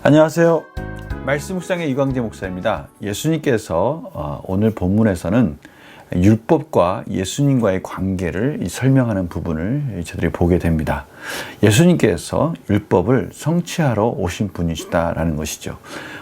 안녕하세요. 말씀 묵상의 이광재 목사입니다. 예수님께서 오늘 본문에서는 율법과 예수님과의 관계를 설명하는 부분을 저희들이 보게 됩니다. 예수님께서 율법을 성취하러 오신 분이시다라는 것이죠.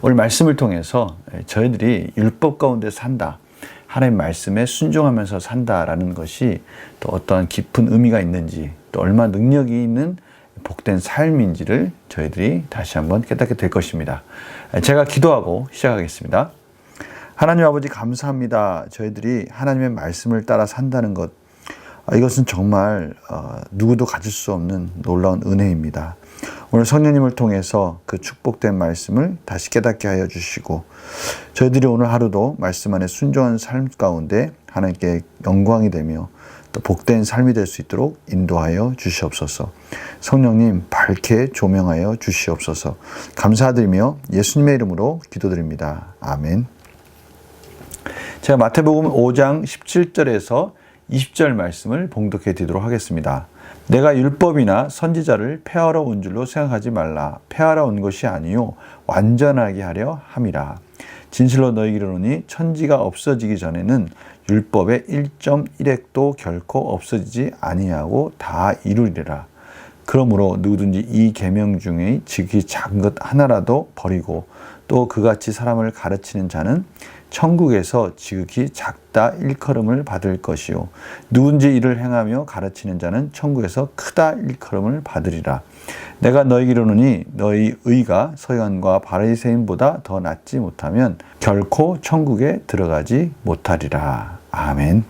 오늘 말씀을 통해서 저희들이 율법 가운데 산다, 하나님 말씀에 순종하면서 산다라는 것이 또 어떠한 깊은 의미가 있는지, 또 얼마나 능력이 있는 복된 삶인지를 저희들이 다시 한번 깨닫게 될 것입니다. 제가 기도하고 시작하겠습니다. 하나님 아버지 감사합니다. 저희들이 하나님의 말씀을 따라 산다는 것, 이것은 정말 누구도 가질 수 없는 놀라운 은혜입니다. 오늘 성령님을 통해서 그 축복된 말씀을 다시 깨닫게 하여 주시고, 저희들이 오늘 하루도 말씀 안에 순종한 삶 가운데 하나님께 영광이 되며 또 복된 삶이 될 수 있도록 인도하여 주시옵소서. 성령님 밝게 조명하여 주시옵소서. 감사드리며 예수님의 이름으로 기도드립니다. 아멘. 제가 마태복음 5장 17절에서 20절 말씀을 봉독해 드리도록 하겠습니다. 내가 율법이나 선지자를 폐하러 온 줄로 생각하지 말라. 폐하러 온 것이 아니요 완전하게 하려 함이라. 진실로 너희에게 이르노니 천지가 없어지기 전에는 율법의 1.1획도 결코 없어지지 아니하고 다 이루리라. 그러므로 누구든지 이 계명 중에 지극히 작은 것 하나라도 버리고 또 그같이 사람을 가르치는 자는 천국에서 지극히 작다 일컬음을 받을 것이요 누군지 이를 행하며 가르치는 자는 천국에서 크다 일컬음을 받으리라. 내가 너희에게 이르노니 너희 의가 서기관과 바리새인보다 더 낫지 못하면 결코 천국에 들어가지 못하리라. 아멘.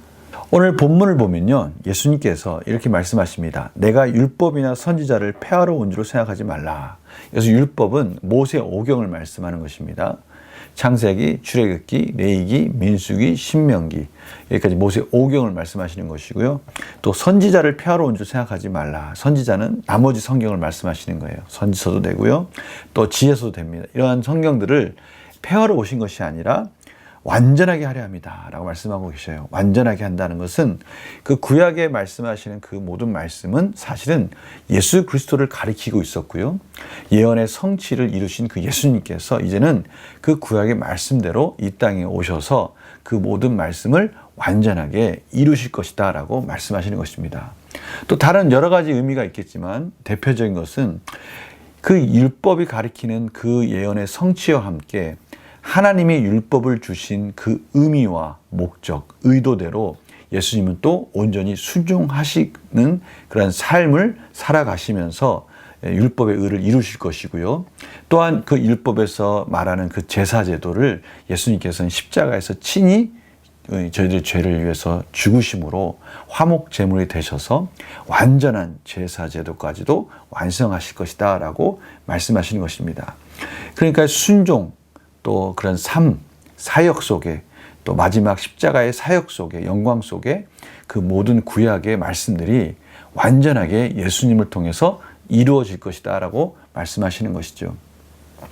오늘 본문을 보면요, 예수님께서 이렇게 말씀하십니다. 내가 율법이나 선지자를 폐하러 온 줄로 생각하지 말라. 그래서 율법은 모세 오경을 말씀하는 것입니다. 창세기, 출애굽기, 레위기, 민수기, 신명기, 여기까지 모세 오경을 말씀하시는 것이고요. 또 선지자를 폐하러 온 줄 생각하지 말라. 선지자는 나머지 성경을 말씀하시는 거예요. 선지서도 되고요, 또 지혜서도 됩니다. 이러한 성경들을 폐하러 오신 것이 아니라 완전하게 하려 합니다 라고 말씀하고 계셔요. 완전하게 한다는 것은 그 구약에 말씀하시는 그 모든 말씀은 사실은 예수 그리스도를 가리키고 있었고요, 예언의 성취를 이루신 그 예수님께서 이제는 그 구약의 말씀대로 이 땅에 오셔서 그 모든 말씀을 완전하게 이루실 것이다 라고 말씀하시는 것입니다. 또 다른 여러 가지 의미가 있겠지만 대표적인 것은 그 율법이 가리키는 그 예언의 성취와 함께 하나님이 율법을 주신 그 의미와 목적, 의도대로 예수님은 또 온전히 순종하시는 그런 삶을 살아가시면서 율법의 의를 이루실 것이고요. 또한 그 율법에서 말하는 그 제사제도를 예수님께서는 십자가에서 친히 저희들의 죄를 위해서 죽으심으로 화목제물이 되셔서 완전한 제사제도까지도 완성하실 것이다 라고 말씀하시는 것입니다. 그러니까 순종, 또 그런 삶, 사역 속에, 또 마지막 십자가의 사역 속에, 영광 속에 그 모든 구약의 말씀들이 완전하게 예수님을 통해서 이루어질 것이다 라고 말씀하시는 것이죠.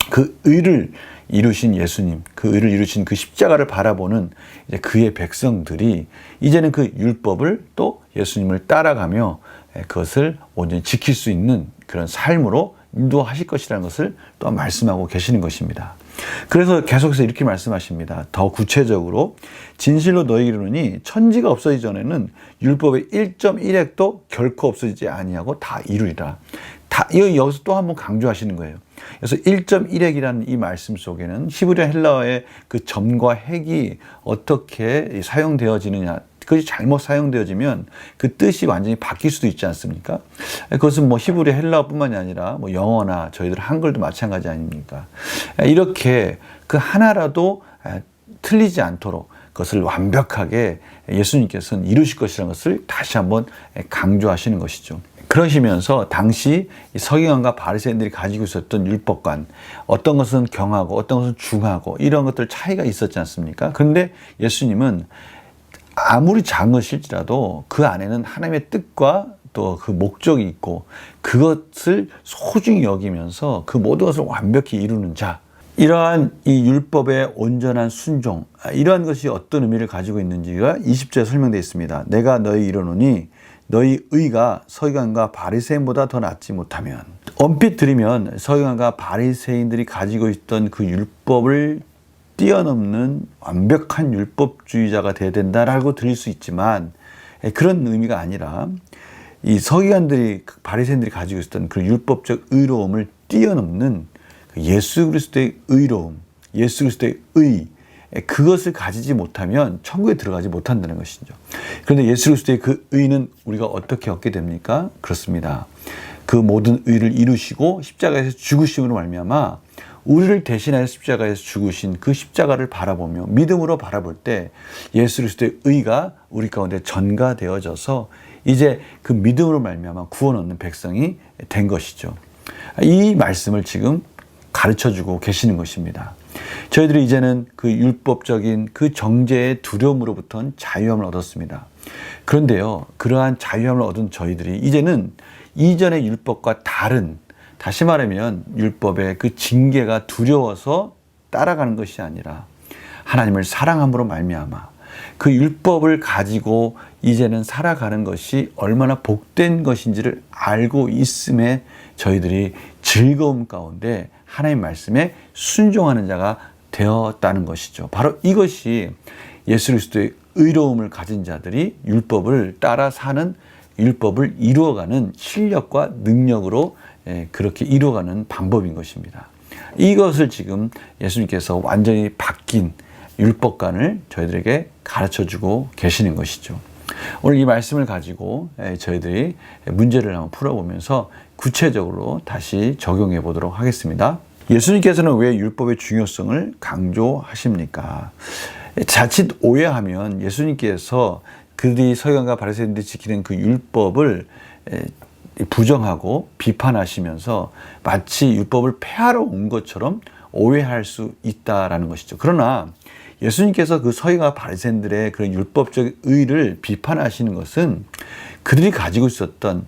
그 의를 이루신 예수님, 그 의를 이루신 그 십자가를 바라보는 이제 그의 백성들이 이제는 그 율법을 또 예수님을 따라가며 그것을 온전히 지킬 수 있는 그런 삶으로 인도하실 것이라는 것을 또 말씀하고 계시는 것입니다. 그래서 계속해서 이렇게 말씀하십니다. 더 구체적으로 진실로 너희에게 이르노니 천지가 없어지기 전에는 율법의 1.1획도 결코 없어지지 아니하고 다 이루리라. 여기서 또 한번 강조하시는 거예요. 그래서 1.1획이라는 이 말씀 속에는 히브리 헬라어의 그 점과 핵이 어떻게 사용되어지느냐, 그것이 잘못 사용되어지면 그 뜻이 완전히 바뀔 수도 있지 않습니까? 그것은 뭐 히브리 헬라어뿐만이 아니라 뭐 영어나 저희들 한글도 마찬가지 아닙니까? 이렇게 그 하나라도 틀리지 않도록 그것을 완벽하게 예수님께서는 이루실 것이라는 것을 다시 한번 강조하시는 것이죠. 그러시면서 당시 서기관과 바리새인들이 가지고 있었던 율법관, 어떤 것은 경하고 어떤 것은 중하고 이런 것들 차이가 있었지 않습니까? 그런데 예수님은 아무리 작은 것일지라도 그 안에는 하나님의 뜻과 또 그 목적이 있고 그것을 소중히 여기면서 그 모든 것을 완벽히 이루는 자, 이러한 이 율법의 온전한 순종, 이러한 것이 어떤 의미를 가지고 있는지가 20절에 설명되어 있습니다. 내가 너희 이르노니 너희 의가 서기관과 바리새인보다 더 낫지 못하면, 엄핏 들으면 서기관과 바리새인들이 가지고 있던 그 율법을 뛰어넘는 완벽한 율법주의자가 되어야 된다라고 들릴 수 있지만, 그런 의미가 아니라 이 서기관들이, 바리새인들이 가지고 있었던 그 율법적 의로움을 뛰어넘는 예수 그리스도의 의로움, 예수 그리스도의 의, 그것을 가지지 못하면 천국에 들어가지 못한다는 것이죠. 그런데 예수 그리스도의 그 의는 우리가 어떻게 얻게 됩니까? 그렇습니다. 그 모든 의를 이루시고 십자가에서 죽으심으로 말미암아 우리를 대신하여 십자가에서 죽으신 그 십자가를 바라보며 믿음으로 바라볼 때 예수 그리스도의 의가 우리 가운데 전가되어져서 이제 그 믿음으로 말미암아 구원 얻는 백성이 된 것이죠. 이 말씀을 지금 가르쳐주고 계시는 것입니다. 저희들이 이제는 그 율법적인 그 정죄의 두려움으로부터는 자유함을 얻었습니다. 그런데요, 그러한 자유함을 얻은 저희들이 이제는 이전의 율법과 다른, 다시 말하면 율법의 그 징계가 두려워서 따라가는 것이 아니라 하나님을 사랑함으로 말미암아 그 율법을 가지고 이제는 살아가는 것이 얼마나 복된 것인지를 알고 있음에 저희들이 즐거움 가운데 하나님 말씀에 순종하는 자가 되었다는 것이죠. 바로 이것이 예수 그리스도의 의로움을 가진 자들이 율법을 따라 사는, 율법을 이루어가는 실력과 능력으로 그렇게 이루어가는 방법인 것입니다. 이것을 지금 예수님께서 완전히 바뀐 율법관을 저희들에게 가르쳐주고 계시는 것이죠. 오늘 이 말씀을 가지고 저희들이 문제를 한번 풀어보면서 구체적으로 다시 적용해 보도록 하겠습니다. 예수님께서는 왜 율법의 중요성을 강조하십니까? 자칫 오해하면 예수님께서 그들이 서기관과 바리새인들이 지키는 그 율법을 부정하고 비판하시면서 마치 율법을 폐하러 온 것처럼 오해할 수 있다라는 것이죠. 그러나 예수님께서 그 서기관과 바리새인들의 그런 율법적 의를 비판하시는 것은 그들이 가지고 있었던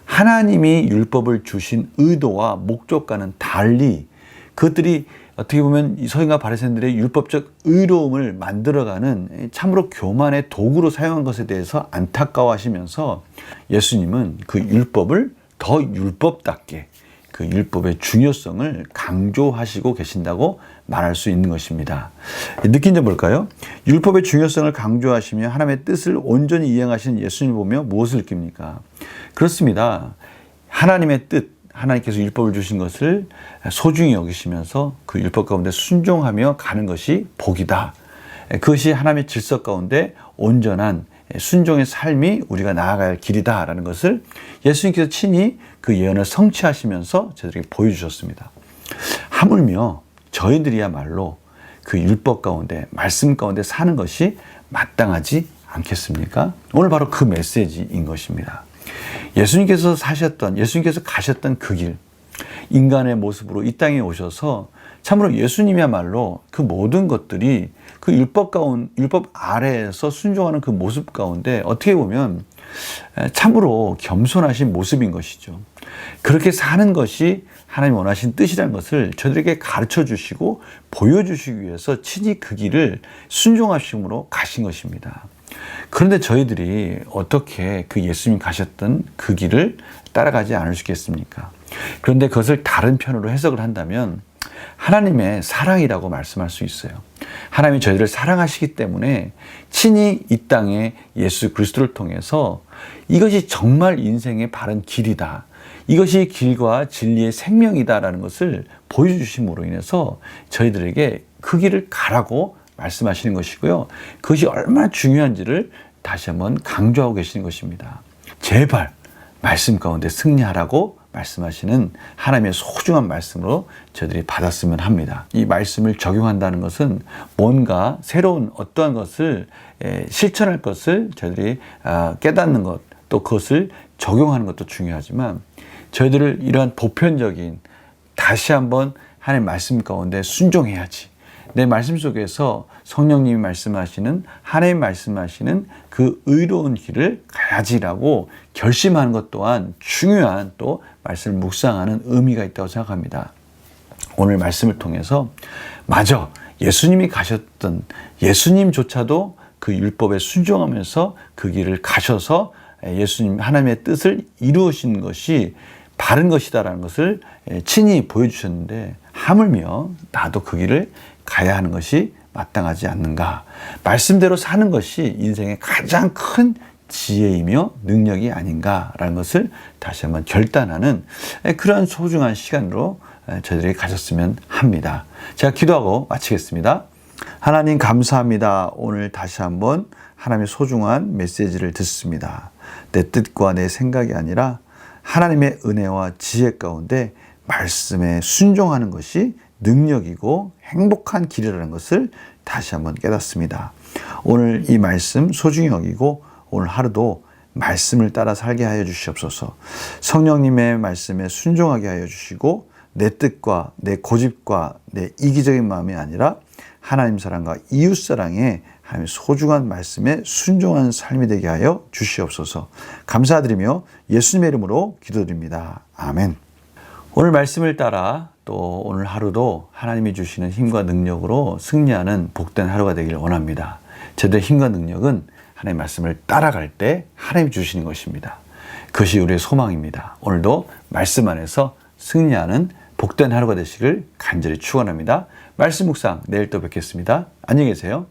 하나님이 율법을 주신 의도와 목적과는 달리 그것들이 어떻게 보면 이 서기관과 바리새인들의 율법적 의로움을 만들어가는 참으로 교만의 도구로 사용한 것에 대해서 안타까워하시면서 예수님은 그 율법을 더 율법답게 그 율법의 중요성을 강조하시고 계신다고 말할 수 있는 것입니다. 느낀 점 볼까요? 율법의 중요성을 강조하시며 하나님의 뜻을 온전히 이행하시는 예수님을 보며 무엇을 느낍니까? 그렇습니다. 하나님의 뜻, 하나님께서 율법을 주신 것을 소중히 여기시면서 그 율법 가운데 순종하며 가는 것이 복이다. 그것이 하나님의 질서 가운데 온전한 순종의 삶이 우리가 나아갈 길이다라는 것을 예수님께서 친히 그 예언을 성취하시면서 저희들에게 보여주셨습니다. 하물며 저희들이야말로 그 율법 가운데, 말씀 가운데 사는 것이 마땅하지 않겠습니까? 오늘 바로 그 메시지인 것입니다. 예수님께서 가셨던 그 길, 인간의 모습으로 이 땅에 오셔서 참으로 예수님이야말로 그 모든 것들이 그 율법 아래에서 순종하는 그 모습 가운데 어떻게 보면 참으로 겸손하신 모습인 것이죠. 그렇게 사는 것이 하나님 원하신 뜻이라는 것을 저들에게 가르쳐 주시고 보여주시기 위해서 친히 그 길을 순종하심으로 가신 것입니다. 그런데 저희들이 어떻게 그 예수님 가셨던 그 길을 따라가지 않을 수 있겠습니까? 그런데 그것을 다른 편으로 해석을 한다면 하나님의 사랑이라고 말씀할 수 있어요. 하나님이 저희들을 사랑하시기 때문에 친히 이 땅에 예수 그리스도를 통해서 이것이 정말 인생의 바른 길이다. 이것이 길과 진리의 생명이다라는 것을 보여주심으로 인해서 저희들에게 그 길을 가라고 말씀하시는 것이고요. 그것이 얼마나 중요한지를 다시 한번 강조하고 계시는 것입니다. 제발 말씀 가운데 승리하라고 말씀하시는 하나님의 소중한 말씀으로 저희들이 받았으면 합니다. 이 말씀을 적용한다는 것은 뭔가 새로운 어떠한 것을 실천할 것을 저희들이 깨닫는 것, 또 그것을 적용하는 것도 중요하지만 저희들을 이러한 보편적인 다시 한번 하나님의 말씀 가운데 순종해야지. 내 말씀 속에서 성령님이 말씀하시는, 하나님 말씀하시는 그 의로운 길을 가야지라고 결심하는 것 또한 중요한 또 말씀을 묵상하는 의미가 있다고 생각합니다. 오늘 말씀을 통해서 맞아, 예수님이 가셨던 예수님조차도 그 율법에 순종하면서 그 길을 가셔서 예수님 하나님의 뜻을 이루신 것이 바른 것이다라는 것을 친히 보여주셨는데, 하물며 나도 그 길을 가야 하는 것이 마땅하지 않는가. 말씀대로 사는 것이 인생의 가장 큰 지혜이며 능력이 아닌가라는 것을 다시 한번 결단하는 그러한 소중한 시간으로 저희들이 가졌으면 합니다. 제가 기도하고 마치겠습니다. 하나님 감사합니다. 오늘 다시 한번 하나님의 소중한 메시지를 듣습니다. 내 뜻과 내 생각이 아니라 하나님의 은혜와 지혜 가운데 말씀에 순종하는 것이 능력이고 행복한 길이라는 것을 다시 한번 깨닫습니다. 오늘 이 말씀 소중히 여기고 오늘 하루도 말씀을 따라 살게 하여 주시옵소서. 성령님의 말씀에 순종하게 하여 주시고 내 뜻과 내 고집과 내 이기적인 마음이 아니라 하나님 사랑과 이웃 사랑에 하나님의 소중한 말씀에 순종하는 삶이 되게 하여 주시옵소서. 감사드리며 예수님의 이름으로 기도드립니다. 아멘. 오늘 말씀을 따라 또 오늘 하루도 하나님이 주시는 힘과 능력으로 승리하는 복된 하루가 되기를 원합니다. 저들의 힘과 능력은 하나님의 말씀을 따라갈 때 하나님이 주시는 것입니다. 그것이 우리의 소망입니다. 오늘도 말씀 안에서 승리하는 복된 하루가 되시길 간절히 축원합니다. 말씀 묵상 내일 또 뵙겠습니다. 안녕히 계세요.